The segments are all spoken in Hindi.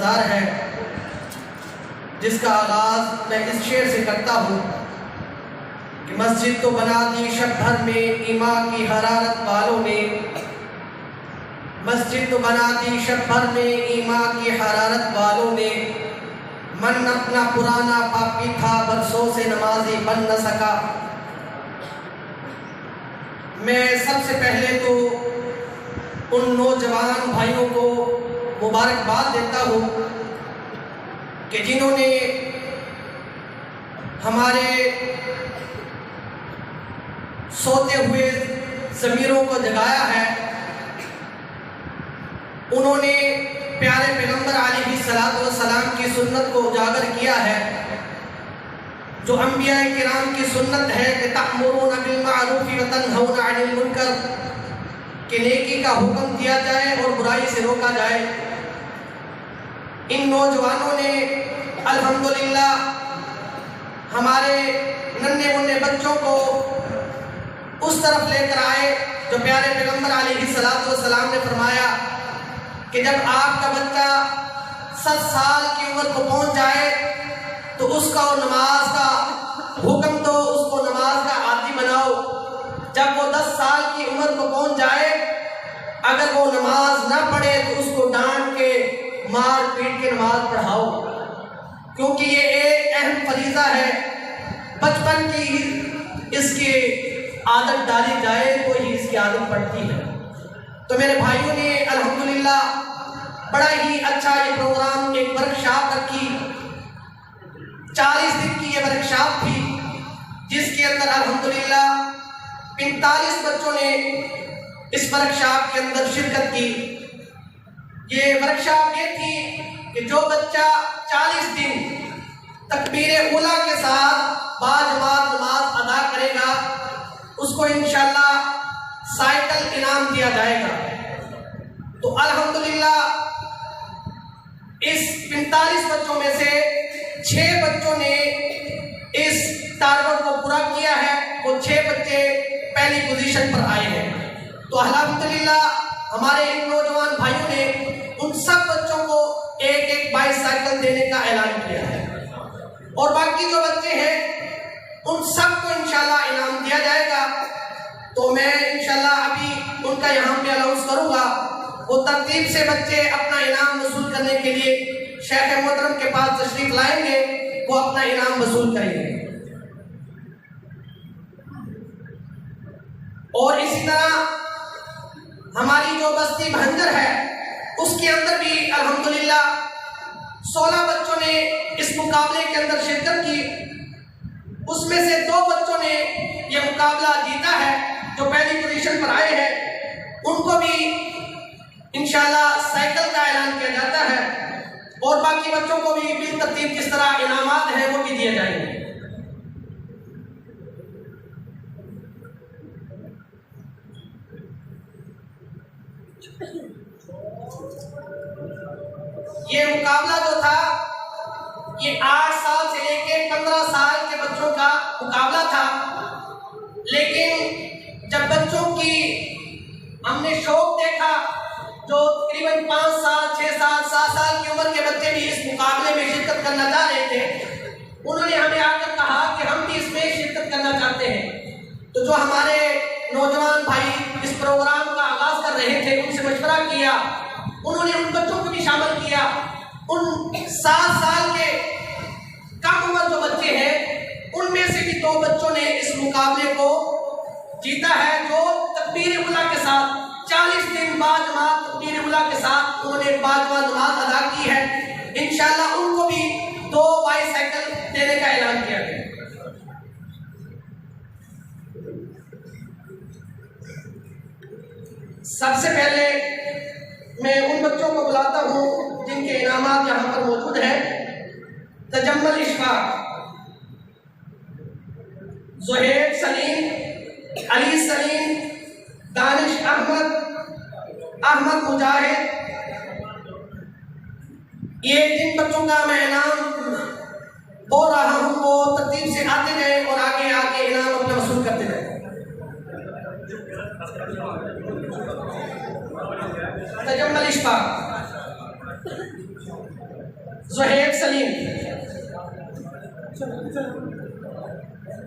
मज़ार है, जिसका आगाज़ मैं इस शेर से करता हूँ कि मस्जिद तो बना दी शब भर में ईमान की हरारत वालों ने, मस्जिद तो बना दी शब भर में ईमान की हरारत वालों ने, मन अपना पुराना पापी था बरसों से नमाजी बन न सका। मैं सबसे पहले तो उन नौजवान भाइयों को मुबारकबाद देता हूँ कि जिन्होंने हमारे सोते हुए ज़मीरों को जगाया है। उन्होंने प्यारे पैगंबर अलैहिस्सलातु वस्सलाम की सुन्नत को उजागर किया है, जो अंबिया किराम की सुन्नत है कि तअमुरूना बिल मारूफ़ व तन्हौना अनिल मुनकर, कि नेकी का हुक्म दिया जाए और बुराई से रोका जाए। इन नौजवानों ने अल्हम्दुलिल्लाह हमारे नन्हे मुन्ने बच्चों को उस तरफ लेकर आए जो प्यारे पैगंबर अलैहिस्सलातु वस्सलाम ने फरमाया कि जब आपका बच्चा 7 साल की उम्र को पहुंच जाए तो उसका नमाज का हुक्म दो, उसको नमाज का आदी बनाओ। जब वो 10 साल की उम्र को पहुंच जाए, अगर वो नमाज ना पढ़े तो उसको डांट के मार पीट के नमाज पढ़ाओ, क्योंकि ये एक अहम फरीज़ा है। बचपन की इसकी आदत डाली जाए तो ही इसकी आदत पड़ती है। तो मेरे भाइयों ने अल्हम्दुलिल्लाह बड़ा ही अच्छा ये प्रोग्राम, एक वर्कशॉप रखी। 40 दिन की ये वर्कशॉप थी, जिसके अंदर अल्हम्दुलिल्लाह 45 बच्चों ने इस वर्कशॉप के अंदर शिरकत की। ये वर्कशॉप ये थी कि जो बच्चा 40 दिन तकबीर उला के साथ बाजमात नमाज अदा करेगा, उसको इंशाअल्लाह साइकिल इनाम दिया जाएगा। तो अल्हम्दुलिल्लाह इस 45 बच्चों में से 6 बच्चों ने इस टारगेट को पूरा किया है। वो 6 बच्चे पहली पोजीशन पर आए हैं। तो अल्हम्दुलिल्लाह हमारे इन नौजवान भाइयों ने उन सब बच्चों को एक बाइसाइकिल देने का ऐलान किया है, और बाकी जो बच्चे हैं उन सबको इंशाल्लाह इनाम दिया जाएगा। तो मैं इंशाल्लाह अभी उनका यहाँ पे अनाउंस करूँगा। वो तरतीब से बच्चे अपना इनाम वसूल करने के लिए शेख मोहतरम के पास तशरीफ लाएंगे, वो अपना इनाम वसूल करेंगे। और इसी तरह हमारी जो बस्ती भंजर है, उसके अंदर भी अल्हम्दुलिल्लाह 16 बच्चों ने इस मुकाबले के अंदर शिरकत की। उसमें से 2 बच्चों ने यह मुकाबला जीता है, जो पहली पोजीशन पर आए हैं। उनको भी इंशाल्लाह साइकिल का ऐलान किया जाता है, और बाकी बच्चों को भी बिल तरतीब किस तरह इनामात हैं वो भी दिए जाएंगे। ये मुकाबला जो था, ये 8 साल से लेके 15 साल के बच्चों का मुकाबला था। लेकिन जब बच्चों की हमने शौक देखा, जो तकरीबन 5 साल 6 साल 7 साल की उम्र के बच्चे भी इस मुकाबले में शिरकत करना चाह रहे थे, उन्होंने हमें आकर कहा कि हम भी इसमें शिरकत करना चाहते हैं। तो जो हमारे नौजवान भाई इस प्रोग्राम का आगाज कर रहे थे, उनसे मशवरा किया, उन्होंने उन बच्चों को भी शामिल किया। उन 7 साल के कम उम्र जो बच्चे हैं, उनमें से भी 2 बच्चों ने इस मुकाबले को जीता है, जो तकबीर उला के साथ 40 दिन बाजमात तकबीर उला के साथ उन्होंने बाजमात नमाज अदा की है। इंशाल्लाह उनको भी 2 बाइसाइकिल देने का ऐलान किया गया। सबसे पहले मैं उन बच्चों को बुलाता हूँ जिनके इनामात यहाँ पर मौजूद हैं। तजम्मल इशफाक, ज़ुहैब सलीम, अली सलीम, दानिश अहमद, अहमद मुजाहिद। ये जिन बच्चों का मैं इनाम बोल रहा हूँ, वो तरतीब से आते गए और आगे आके इनाम अपना वसूल करते गए। तजम्मल इशफाक, ज़ुहैब सलीम,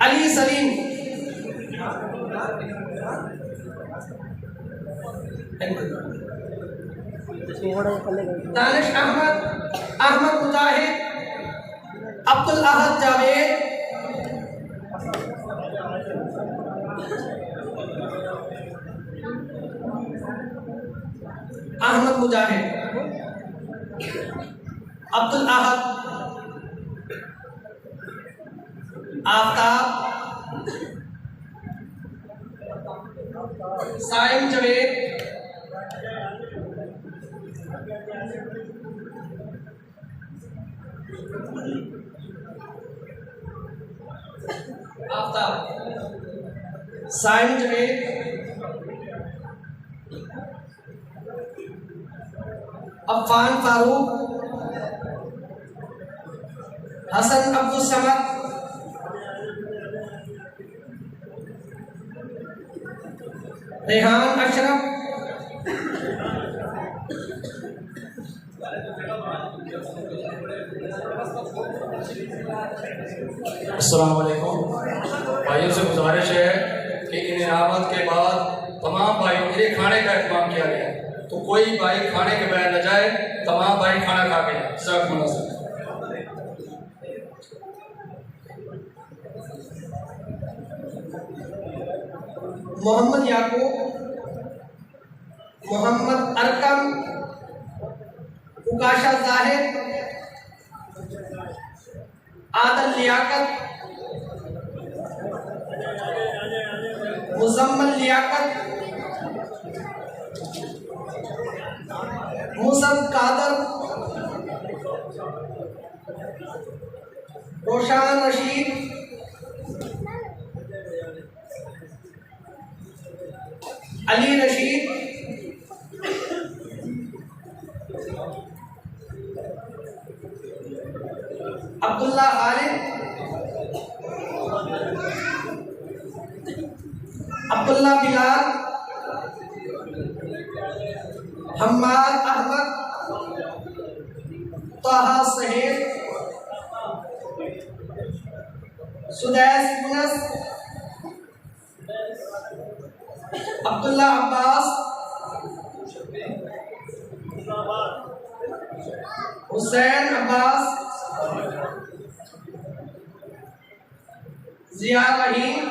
अली सलीम, दानिश अहमद, अहमद मुजाहिद, अब्दुल अहद जावेद, अहमद मुजाहिद, अब्दुल अहद, आफ्ताब, साइम जवेद, आफ्ताब, साइम जवेद, अफ़ान फारूक, हसन अब्दुल समद, रेहान अशरफ, अस्सलाम वालेकुम। भाइयों से गुजारिश है कि इन इनामत के बाद तमाम भाइयों के लिए खाने का इंतजाम किया गया है, तो कोई भाई खाने के बगैर न जाए, तमाम भाई खाना खा के जाए। सब मुनासिब। मोहम्मद याकूब, मोहम्मद अरकम, उकाशा जाहिद, आदल लियाकत, मुजम्मल लियाकत, मुसब कादर, रोशान रशीद, अली रशीद, अब्दुल्ला खालिद, अब्दुल्ला बिलाल, हम्माद अहमद, ताहा सहेल, सुदैस मुनस, अब्दुल्ला अब्बास, हुसैन अब्बास, जिया रहीम,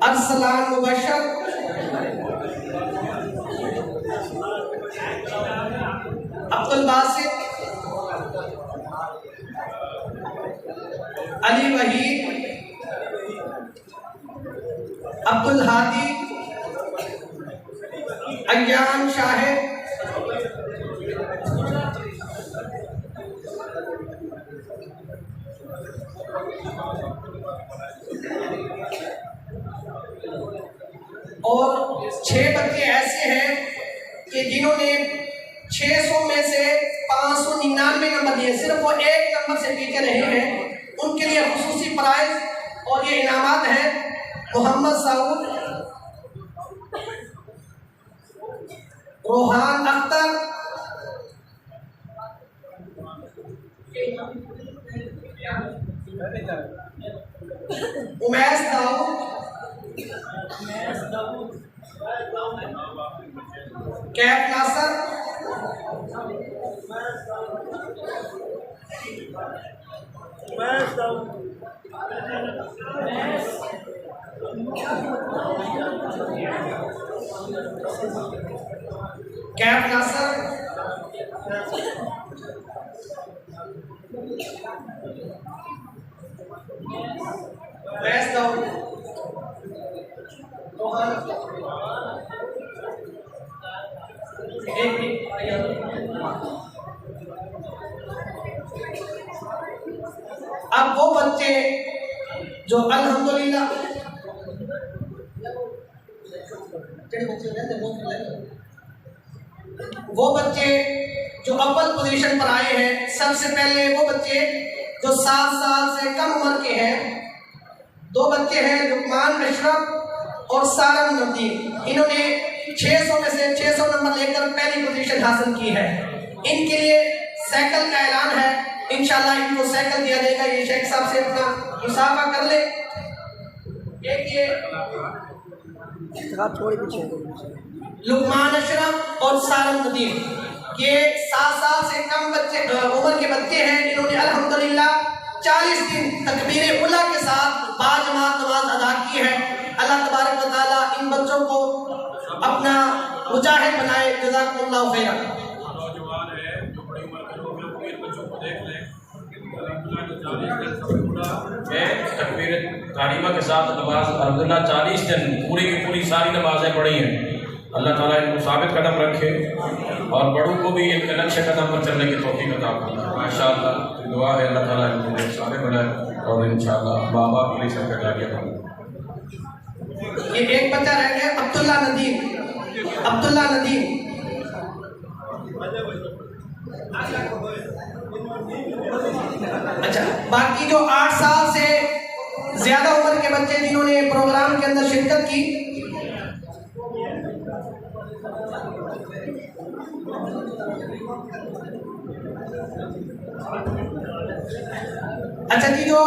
अरसलान मुबशर, अब्दुल बासित, अली वहीद, अब्दुल हादी, अय्यान शाहिद, और 6 बच्चे ऐसे हैं कि जिन्होंने 600 में से 599 नंबर दिए, सिर्फ वो एक नंबर से पीछे रहे हैं। उनके लिए खुसूसी प्राइज और ये इनामात हैं। मोहम्मद साउद, रोहान अख्तर, उमैस दाऊद, कैफ नासर, कैफ नासर, उमैस दाऊद, रोहान अब वो बच्चे जो अल्हम्दुलिल्लाह वो बच्चे जो अव्वल पोजीशन पर आए हैं, सबसे पहले वो बच्चे जो 7 साल से कम उम्र के हैं। 2 बच्चे हैं, लुकमान अशरफ और सारम नदीम। इन्होंने 600 में से 600 नंबर लेकर पहली पोजीशन हासिल की है। इनके लिए साइकिल का ऐलान है, इंशाल्लाह इनको साइकिल दिया जाएगा। ये शेख साहब से अपना मुसाफा कर ले। एक ये लुकमान अशरफ और सारम नदीम, ये 7 साल से कम बच्चे उम्र के बच्चे हैं। इन्होंने अल्हम्दुलिल्लाह 40 दिन तकबीर उला के साथ बाजमात नमाज अदा की है। अल्लाह तबारक व तआला इन बच्चों को अपना मुजाहिद बनाए। जज़ाकुमुल्लाहु खैरन। नौजवान है जो बड़ी उम्र के लोग हैं, इन बच्चों को देख लें। तकबीर तारीमा के साथ नमाज अल्हम्दुलिल्लाह 40 दिन पूरी की पूरी सारी नमाजें पढ़ी हैं। अल्लाह ताला इनको साबित कदम रखे और बड़ों को भी इनके नक्शे कदम पर चलने की तौफीक अता फरमाए। माशाअल्लाह दुआ है अल्लाह ताला इनको सारे बनाए और इंशाअल्लाह माँ बाप के लिए सबका जारिया बनाए। ये एक बच्चा रह गया, अब्दुल्ला नदीम। अब्दुल्ला नदीम अच्छा, बाकी जो 8 साल से ज्यादा उम्र के बच्चे जिन्होंने प्रोग्राम के अंदर शिरकत की, अच्छा जी, जो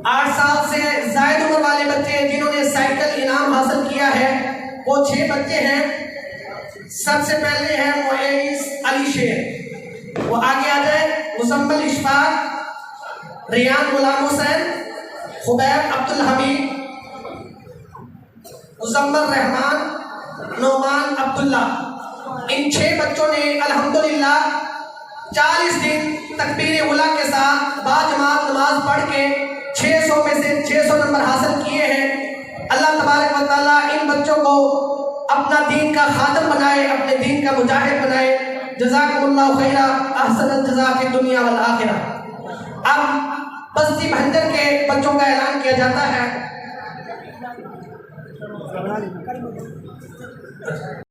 8 साल से जायद उम्र वाले बच्चे जिन्होंने साइकिल इनाम हासिल किया है वो 6 बच्चे हैं। सबसे पहले है मुईस अली शेर, वो आगे आ जाए। मुजम्मिल इशफाक, रियान गुलाम हुसैन, खुबैब अब्दुल हमीद, मुजम्मिल रहमान, नोमान अब्दुल्ला। इन 6 बच्चों ने अल्हम्दुलिल्लाह 40 दिन तकबीर उला के साथ बाजमात नमाज पढ़ के 600 में से 600 नंबर हासिल किए हैं। अल्लाह तबारक व तआला इन बच्चों को अपना दीन का खादम बनाए, अपने दीन का मुजाहिद बनाए। जज़ाकुमुल्लाहु खैरा, अहसनल जज़ा फी दुनिया वल आखिरह। अब बस्ती भंजर के बच्चों का ऐलान किया जाता है।